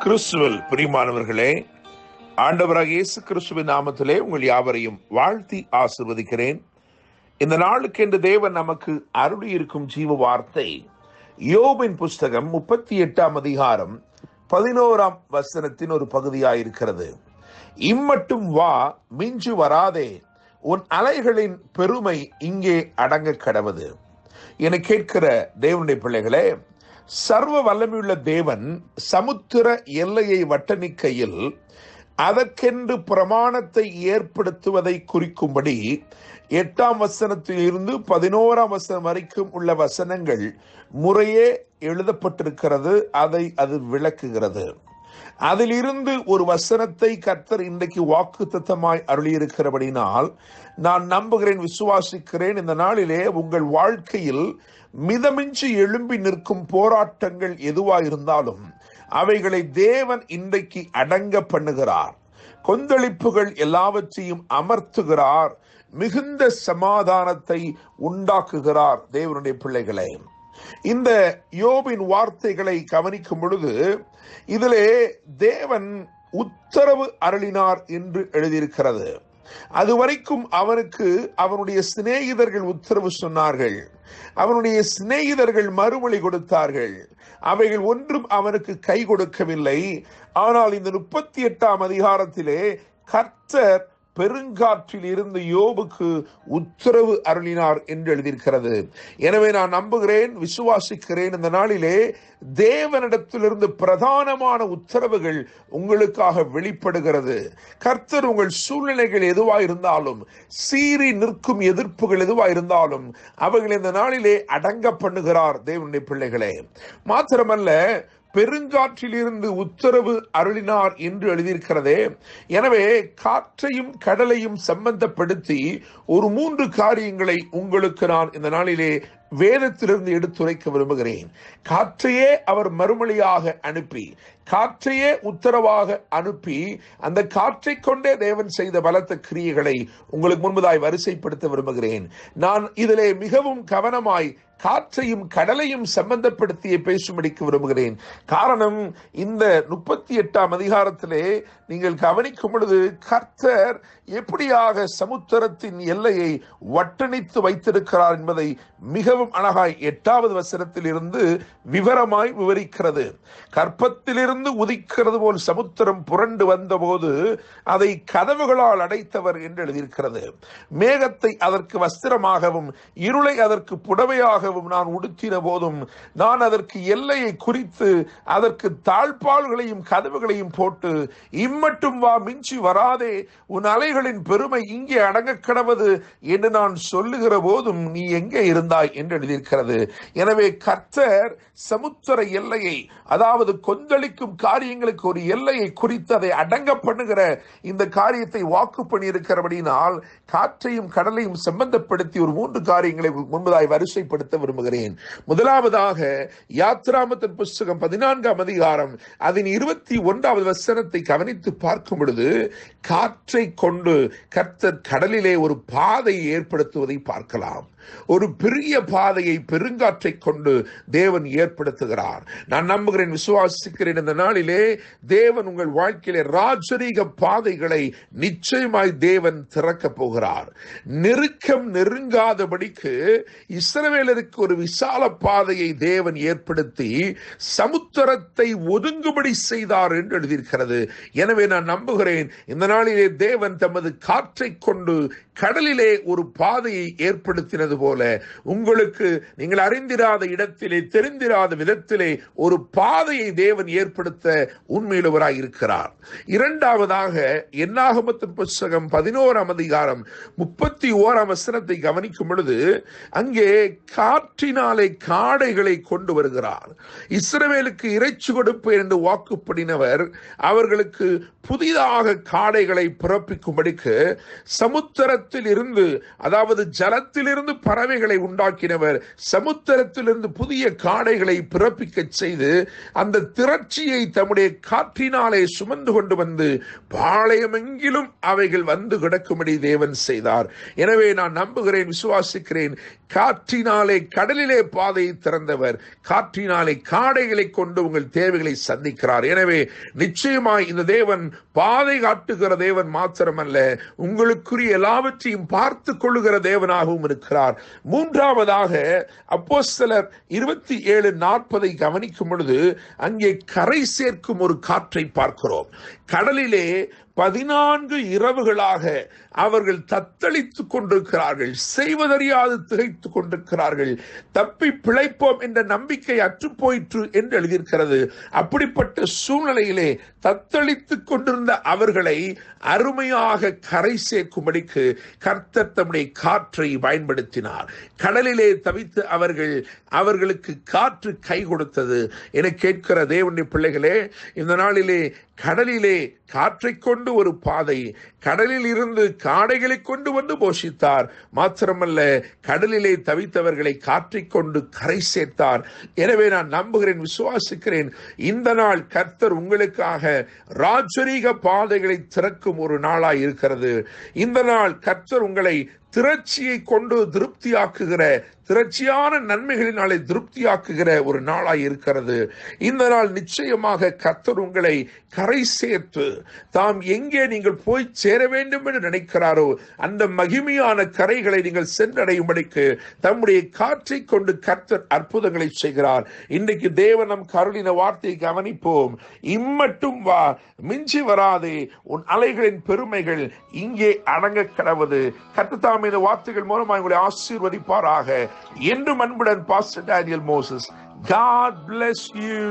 கிறிஸ்துவில் பிரியமானவர்களே, ஆண்டவராக இயேசு கிறிஸ்துவின் நாமத்திலே உங்கள் யாவரையும் வாழ்த்தி ஆசிர்வதிக்கிறேன். இந்த நாளுக்கு என்று தேவன் நமக்கு அருளி இருக்கும் ஜீவ வார்த்தை யோபின் புஸ்தகம் 38 அதிகாரம் 11 வசனத்தின் ஒரு பகுதியாயிருக்கிறது. இம்மட்டும் வா, மிஞ்சு வராதே, உன் அலைகளின் பெருமை இங்கே அடங்க கடவது என கேட்கிற தேவனுடைய பிள்ளைகளே, சர்வ வல்லமையுள்ள தேவன் சமுத்திர எல்லையை வட்டணிக்கையில் அதற்கென்று பிரமாணத்தை ஏற்படுத்துவதை குறிக்கும்படி 8 வசனத்தில் இருந்து 11 வசனம் வரைக்கும் உள்ள வசனங்கள் முறையே எழுதப்பட்டிருக்கிறது. அதை அது விளக்குகிறது. அதிலிருந்து ஒரு வசனத்தை கர்த்தர் இன்றைக்கு வாக்குத்தத்தமாய் அருளியிருக்கிறபடினால் நான் நம்புகிறேன், விசுவாசிக்கிறேன், இந்த நாளிலே உங்கள் வாழ்க்கையில் மிதமின்றி எழும்பி நிற்கும் போராட்டங்கள் எதுவாயிருந்தாலும் அவைகளை தேவன் இன்றைக்கு அடங்க பண்ணுகிறார். கொந்தளிப்புகள் எல்லாவற்றையும் அமர்த்துகிறார். மிகுந்த சமாதானத்தை உண்டாக்குகிறார். தேவனுடைய பிள்ளைகளே, இந்த யோபின் வார்த்தைகளை கவனிக்கும் பொழுது இதிலே தேவன் உத்தரவு அருளினார் என்று எழுதியிருக்கிறது. அதுவரைக்கும் அவனுக்கு அவனுடைய சிநேகிதர்கள் உத்தரவு சொன்னார்கள். அவனுடைய சிநேகிதர்கள் மறுமொழி கொடுத்தார்கள். அவைகள் ஒன்றும் அவனுக்கு கை கொடுக்கவில்லை. ஆனால் இந்த 38 அதிகாரத்திலே கர்த்தர் பெருங்காற்றில் இருந்து யோபுக்கு உத்தரவு அருளினார் என்று எழுதியிருக்கிறது. எனவே நான் நம்புகிறேன், விசுவாசிக்கிறேன், இந்த நாளிலே தேவனிடத்திலிருந்து பிரதானமான உத்தரவுகள் உங்களுக்காக வெளிப்படுகிறது. கர்த்தர் உங்கள் சூழ்நிலைகள் எதுவாயிருந்தாலும், சீறி நிற்கும் எதிர்ப்புகள் எதுவாயிருந்தாலும் அவைகள் இந்த நாளிலே அடங்க பண்ணுகிறார். தேவனுடைய பிள்ளைகளே, மாத்திரமல்ல, பெருங்காற்றில் இருந்து உத்தரவு அருளினார் என்று எழுதியிருக்கிறதே. எனவே காற்றையும் கடலையும் சம்பந்தப்படுத்தி ஒரு 3 காரியங்களை உங்களுக்கு நான் இந்த நாளிலே வேதத்திலிருந்து எடுத்துரைக்க விரும்புகிறேன். காற்றையே அவர் மறுமொழியாக அனுப்பி, காற்றையே உத்தரவாக அனுப்பி, அந்த காற்றை கொண்டே தேவன் செய்த பலத்த கிரியைகளை உங்களுக்கு முன்பதாய் வரிசைப்படுத்த விரும்புகிறேன். நான் இதிலே மிகவும் கவனமாய் காற்றையும் கடலையும் சம்பந்தப்படுத்திய பேசும்படிக்கு விரும்புகிறேன். காரணம், இந்த 38 அதிகாரத்திலே நீங்கள் கவனிக்கும் பொழுது கர்த்தர் எப்படியாக சமுத்திரத்தின் எல்லையை வட்டணித்து வைத்திருக்கிறார் என்பதை மிகவும் அழகாய் 8வது வசனத்தில் இருந்து விவரமாய் விவரிக்கிறது. கற்பத்திலிருந்து உதிக்கிறது போல் சமுத்திரம் புரண்டு வந்தபோது அதை கதவுகளால் அடைத்தவர் என்று எழுதியிருக்கிறது. மேகத்தை அதற்கு வஸ்திரமாகவும் இருளை அதற்கு புடவையாகவும் நான் உடுத்தின போதும் நான் அதற்கு எல்லையை குறித்து அதற்கு தாழ்பால்களையும் கதவுகளையும் போட்டு, இம்மட்டும் வா, மிஞ்சி வராதே, உன் அலைகளின் பெருமை இங்கே அடங்க கடவது என்று நான் சொல்லுகிற போதும் நீ எங்கே இருந்தாய் என்று எழுதியிருக்கிறது. எனவே கர்த்தர் சமுத்திர எல்லையை, அதாவது கொந்தளிக்கும் காரியங்களுக்கு ஒரு எல்லையை குறித்து அதை அடங்க பண்ணுகிற இந்த காரியத்தை வாக்கு பண்ணியிருக்கிறபடினால் காற்றையும் கடலையும் சம்பந்தப்படுத்தி ஒரு 3 காரியங்களை முன்பதாய் வரிசைப்படுத்த விரும்புகிறேன். முதலாவதாக யாத்ராமத்தின் புஸ்தகம் 14 அதிகாரம் அதன் 21 வசனத்தை கவனித்து பார்க்கும் பொழுது காற்றை கொண்டு கர்த்தர் கடலிலே ஒரு பாதையை ஏற்படுத்துவதை பார்க்கலாம். ஒரு பெரிய பாதையை பெருங்காற்றை கொண்டு தேவன் ஏற்படுத்துகிறார். நான் நம்புகிறேன், விசுவாசிக்கிறேன், இந்த நாளிலே தேவன் உங்கள் வாழ்க்கையிலே ராஜரீக பாதைகளை நிச்சயமாய் தேவன் திறக்க போகிறார். நெருக்கம் நெருங்காதபடிக்கு இஸ்ரவேலருக்கு ஒரு விசால பாதையை தேவன் ஏற்படுத்தி சமுத்திரத்தை ஒதுங்கும்படி செய்தார் என்று எழுதியிருக்கிறது. எனவே நான் நம்புகிறேன், இந்த நாளிலே தேவன் தமது காற்றை கொண்டு கடலிலே ஒரு பாதையை ஏற்படுத்தினது போல உங்களுக்கு நீங்கள் அறிந்திராத இடத்திலே, தெரிந்திராத விதத்திலே ஒரு பாதையை தேவன் ஏற்படுத்த உண்மையுள்ளவராய் இருக்கிறார். இரண்டாவதாக என்னாகமத்தின் புஸ்தகம் 11 அதிகாரம் 31 வசனத்தை கவனிக்கும் பொழுது அங்கே காற்றினாலே காடைகளை கொண்டு வருகிறார். இஸ்ரவேலுக்கு இறைச்சி கொடுப்பேன் என்று வாக்குப்படினவர் அவர்களுக்கு புதிதாக காடைகளை பிறப்பிக்கும்படிக்கு சமுத்திரத்தில் இருந்து, அதாவது ஜலத்திலிருந்து பறவைகளை உண்டாக்கினவர் சமுத்திரத்திலிருந்து புதிய காடைகளை பிறப்பிக்க செய்து அந்த திரட்சியை தம்முடைய காற்றினாலே சுமந்து கொண்டு வந்து பாளையமெங்கிலும் அவைகள் வந்து கிடக்கும்படி தேவன் செய்தார். எனவே நான் நம்புகிறேன், விசுவாசிக்கிறேன், காற்றினாலே கடலிலே பாதையை திறந்தவர், காற்றினாலே காடைகளை கொண்டு உங்கள் தேவைகளை சந்திக்கிறார். எனவே நிச்சயமாய் இந்த தேவன் பாதை காட்டுகிற தேவன் மாத்திரமல்ல, உங்களுக்குரிய எல்லாவற்றையும் பார்த்து கொள்ளுகிற தேவனாகவும் இருக்கிறார். மூன்றாவதாக அப்போஸ்தலர் 27:40 கவனிக்கும் பொழுது அங்கே கரை சேர்க்கும் ஒரு காற்றை பார்க்கிறோம். கடலிலே 14 இரவுகளாக அவர்கள் தத்தளித்துக் கொண்டிருக்கிறார்கள், செய்வதறியாது திகைத்துக் கொண்டிருக்கிறார்கள். தப்பி பிழைப்போம் என்ற நம்பிக்கை அற்றுப்போயிற்று என்று எழுதியிருக்கிறது. அப்படிப்பட்ட சூழ்நிலையிலே தத்தளித்துக் கொண்டிருந்த அவர்களை அருமையாக கரை சேர்க்கும்படிக்கு கர்த்தர் தம்முடைய காற்றை பயன்படுத்தினார். கடலிலே தவித்து அவர்களுக்கு காற்று கை கொடுத்தது. என கேட்கிற தேவனுடைய பிள்ளைகளே, இந்த நாளிலே கடலிலே காற்றை கொண்டு ஒரு பாதை, கடலில் இருந்து காடைகளை கொண்டு வந்து போஷித்தார். மாத்திரமல்ல, கடலிலே தவித்தவர்களை காற்றை கொண்டு கரை சேர்த்தார். எனவே நான் நம்புகிறேன், விசுவாசிக்கிறேன், இந்த நாள் கர்த்தர் உங்களுக்காக ராஜரீக பாதைகளை திறக்கும் ஒரு நாளாய் இருக்கிறது. இந்த நாள் கர்த்தர் உங்களை திரட்சியை கொண்டு திருப்தியாக்குகிற, திரட்சியான நன்மைகளினாலே திருப்தியாக்குகிற ஒரு நாளாய் இருக்கிறது. இந்த நாள் நிச்சயமாக கர்த்தர் உங்களை கரை சேர்த்து தாம் எங்கே நீங்கள் போய் சேர வேண்டும் என்று நினைக்கிறாரோ அந்த மகிமையான கரைகளை நீங்கள் சென்றடையும்படிக்கு தம்முடைய காற்றை கொண்டு கர்த்தர் அற்புதங்களை செய்கிறார். இன்றைக்கு தேவன் நம் கருளின வார்த்தையை கவனிப்போம். இம்மட்டும் வா, மிஞ்சி வராதே, உன் அலைகளின் பெருமைகள் இங்கே அடங்க கடவது. கர்த்தர் தாம் இந்த வார்த்தைகள் மூலமாக உங்களை ஆசீர்வதிப்பாராக. என்றும் அன்புடன் pastor Daniel Moses. God bless you.